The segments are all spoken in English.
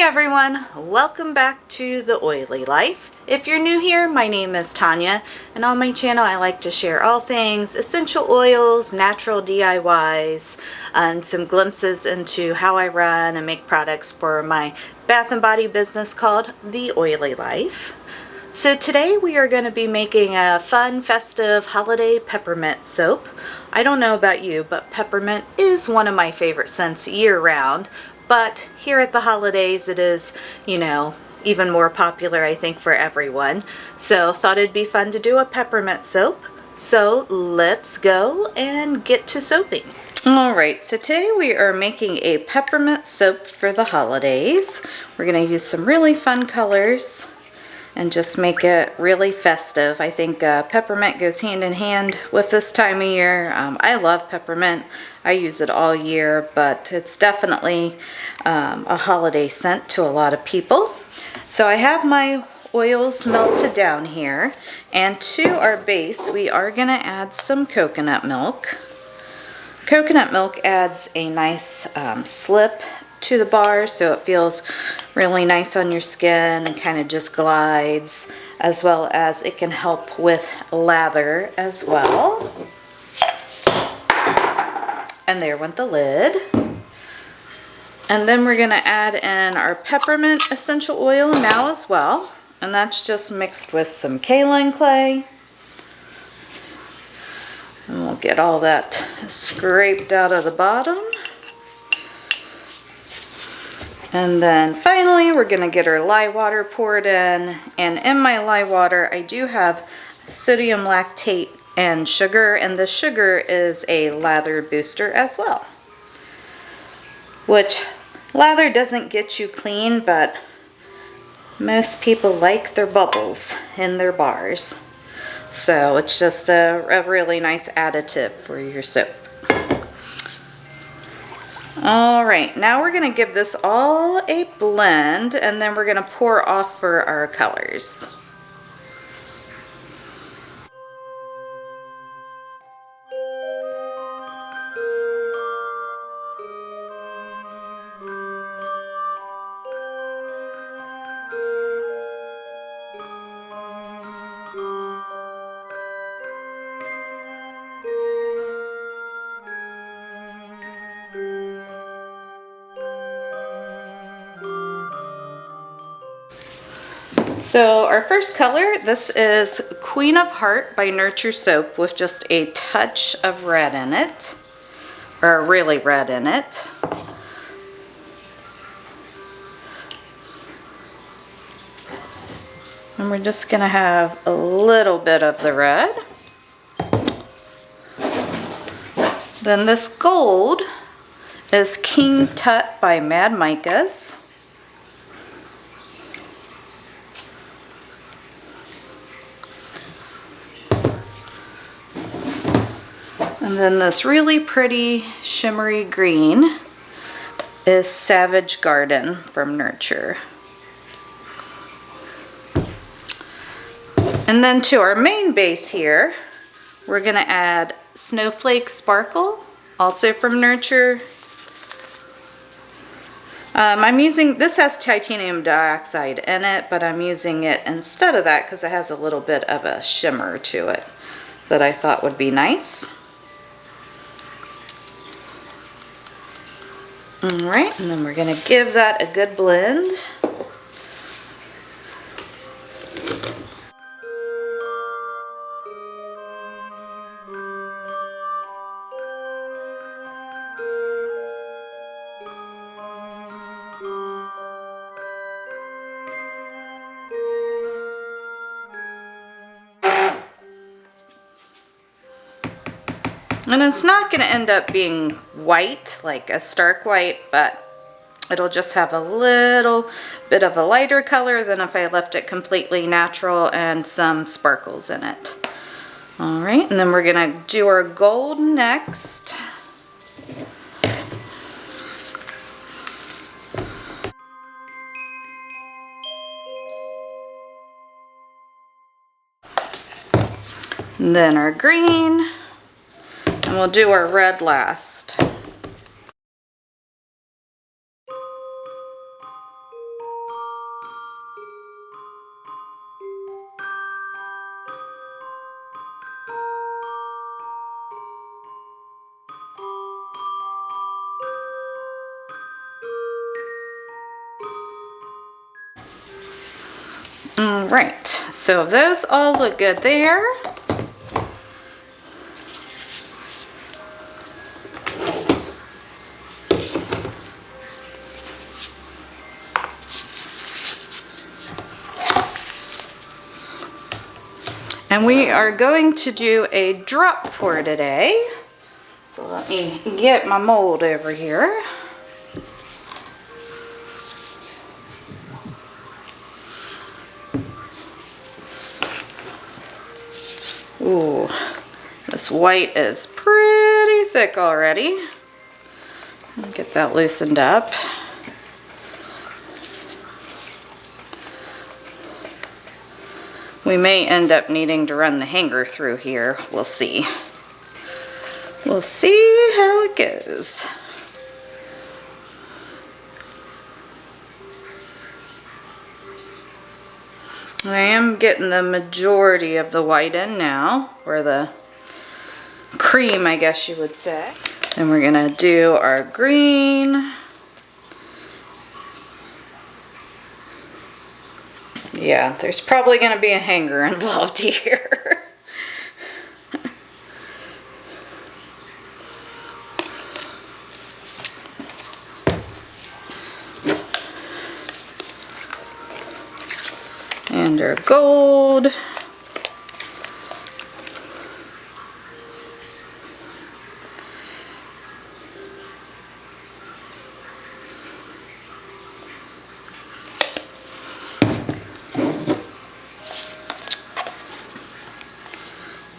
Hey everyone, welcome back to The Oily Life. If you're new here, my name is Tanya, and on my channel I like to share all things essential oils, natural DIYs, and some glimpses into how I run and make products for my bath and body business called The Oily Life. So today we are going to be making a fun, festive holiday peppermint soap. I don't know about you, but peppermint is one of my favorite scents year-round. But here at the holidays, it is, even more popular, I think, for everyone. So thought it'd be fun to do a peppermint soap. So let's go and get to soaping. Alright, so today we are making a peppermint soap for the holidays. We're going to use some really fun colors and just make it really festive. I think peppermint goes hand in hand with this time of year. I love peppermint. I use it all year, but it's definitely a holiday scent to a lot of people. So I have my oils melted down here, and to our base we are going to add some coconut milk. Coconut milk adds a nice slip to the bar, so it feels really nice on your skin and kind of just glides, as well as it can help with lather as well. And there went the lid. And then we're going to add in our peppermint essential oil now as well, and that's just mixed with some kaolin clay. And we'll get all that scraped out of the bottom. And then finally we're going to get our lye water poured in, and in my lye water I do have sodium lactate and sugar, and the sugar is a lather booster as well. Which lather doesn't get you clean, but most people like their bubbles in their bars. So it's just a really nice additive for your soap. Alright, now we're going to give this all a blend, and then we're going to pour off for our colors. So our first color, this is Queen of Heart by Nurture Soap with just a touch of red in it, or really red in it. And we're just going to have a little bit of the red. Then this gold is King Tut by Mad Micas. And then this really pretty shimmery green is Savage Garden from Nurture. And then to our main base here, we're going to add Snowflake Sparkle, also from Nurture. This has titanium dioxide in it, but I'm using it instead of that because it has a little bit of a shimmer to it that I thought would be nice. Alright, and then we're going to give that a good blend. And it's not going to end up being white, like a stark white, but it'll just have a little bit of a lighter color than if I left it completely natural and some sparkles in it. Alright, and then we're going to do our gold next. And then our green. And we'll do our red last. All right, so those all look good there. And we are going to do a drop pour today. So let me get my mold over here. Ooh, this white is pretty thick already. Get that loosened up. We may end up needing to run the hanger through here. We'll see. We'll see how it goes. I am getting the majority of the white in now, or the cream, I guess you would say. And we're gonna do our green. Yeah, there's probably gonna be a hanger involved here. And our gold.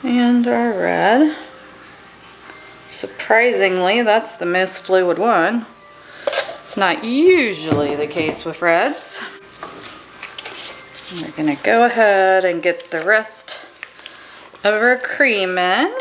And our red. Surprisingly, that's the most fluid one. It's not usually the case with reds. We're gonna go ahead and get the rest of our cream in.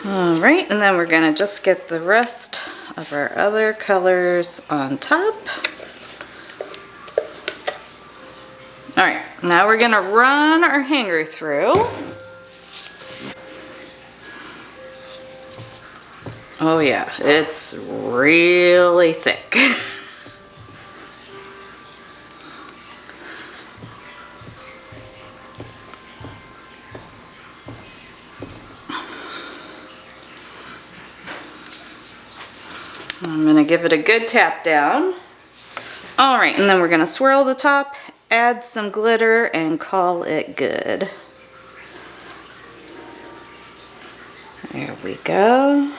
All right, and then we're gonna just get the rest of our other colors on top. All right, now we're gonna run our hanger through. Oh yeah, it's really thick. I'm gonna give it a good tap down. All right, and then we're gonna swirl the top, add some glitter, and call it good. There we go.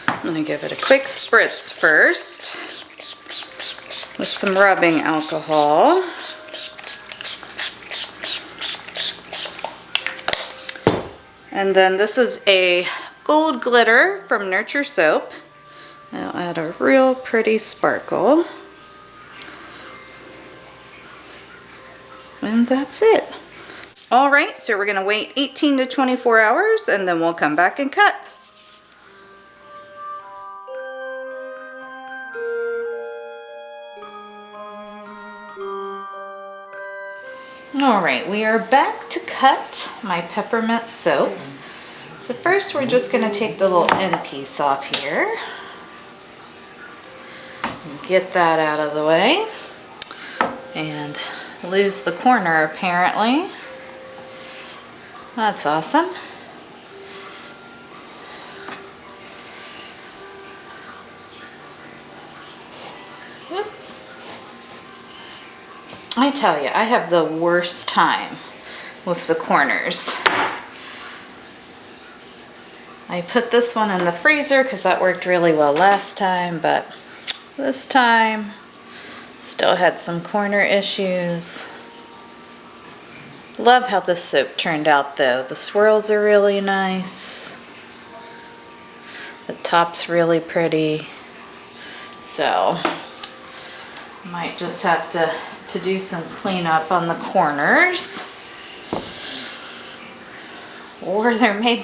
I'm gonna give it a quick spritz first with some rubbing alcohol. And then this is a gold glitter from Nurture Soap. I'll add a real pretty sparkle. And that's it. All right, so we're gonna wait 18 to 24 hours and then we'll come back and cut. All right, we are back to cut my peppermint soap. So first we're just gonna take the little end piece off here. Get that out of the way. And lose the corner apparently. That's awesome. I tell you, I have the worst time with the corners. I put this one in the freezer because that worked really well last time, but this time still had some corner issues. Love how this soap turned out though. The swirls are really nice. The top's really pretty. So, might just have to do some cleanup on the corners. or there may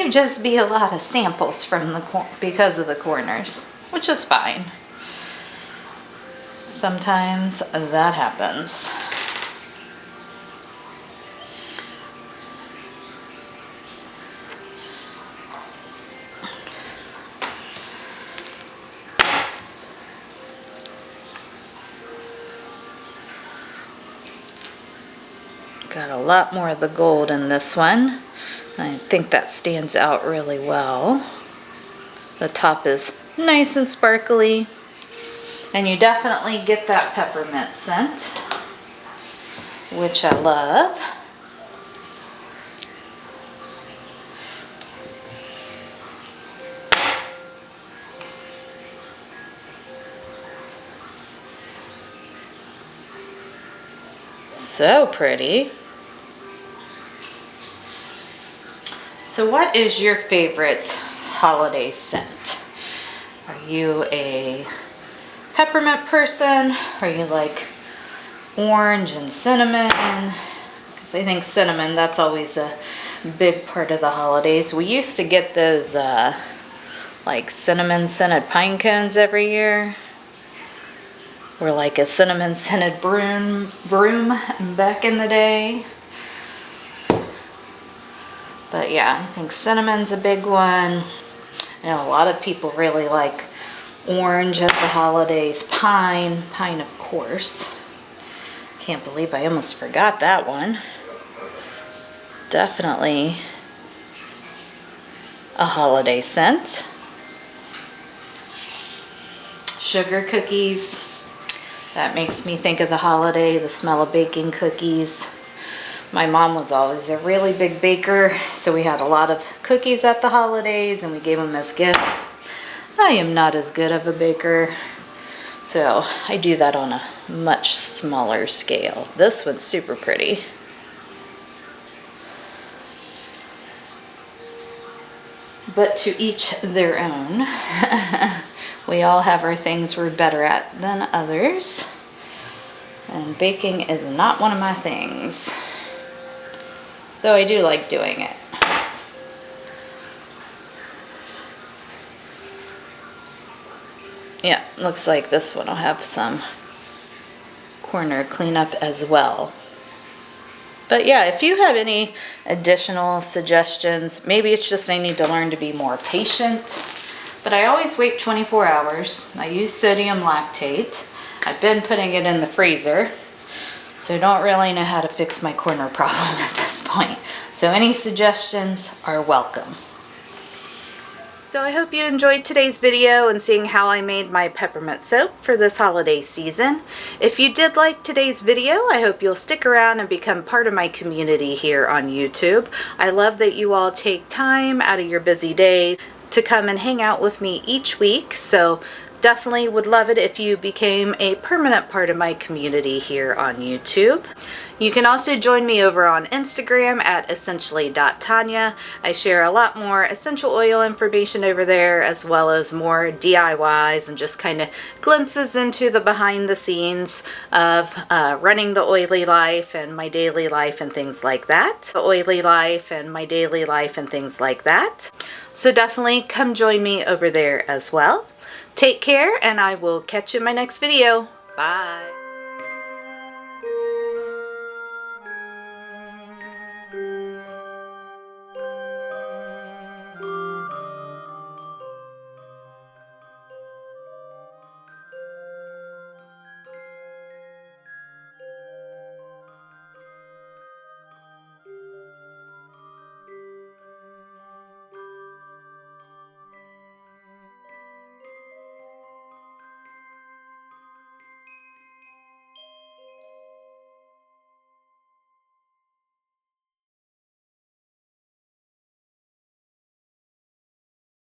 just be a lot of samples from because of the corners, which is fine. Sometimes that happens. Got a lot more of the gold in this one. I think that stands out really well. The top is nice and sparkly, and you definitely get that peppermint scent, which I love. So pretty. So what is your favorite holiday scent? Are you a peppermint person? Or you like orange and cinnamon? Because I think cinnamon, that's always a big part of the holidays. We used to get those like cinnamon scented pine cones every year. Or like a cinnamon scented broom back in the day. But yeah, I think cinnamon's a big one. I know a lot of people really like orange at the holidays. Pine, of course. Can't believe I almost forgot that one. Definitely a holiday scent. Sugar cookies. That makes me think of the holiday, the smell of baking cookies. My mom was always a really big baker, so we had a lot of cookies at the holidays and we gave them as gifts. I am not as good of a baker, so I do that on a much smaller scale. This one's super pretty. But to each their own. We all have our things we're better at than others. And baking is not one of my things. Though I do like doing it. Yeah, looks like this one will have some corner cleanup as well. But yeah, if you have any additional suggestions, maybe it's just I need to learn to be more patient. But I always wait 24 hours. I use sodium lactate. I've been putting it in the freezer. So I don't really know how to fix my corner problem at this point. So any suggestions are welcome. So I hope you enjoyed today's video and seeing how I made my peppermint soap for this holiday season. If you did like today's video, I hope you'll stick around and become part of my community here on YouTube. I love that you all take time out of your busy days to come and hang out with me each week. So definitely would love it if you became a permanent part of my community here on YouTube. You can also join me over on Instagram at essentially.tanya. I share a lot more essential oil information over there, as well as more DIYs and just kind of glimpses into the behind the scenes of running the oily life and my daily life and things like that. The oily life and my daily life and things like that. So definitely come join me over there as well. Take care, and I will catch you in my next video. Bye.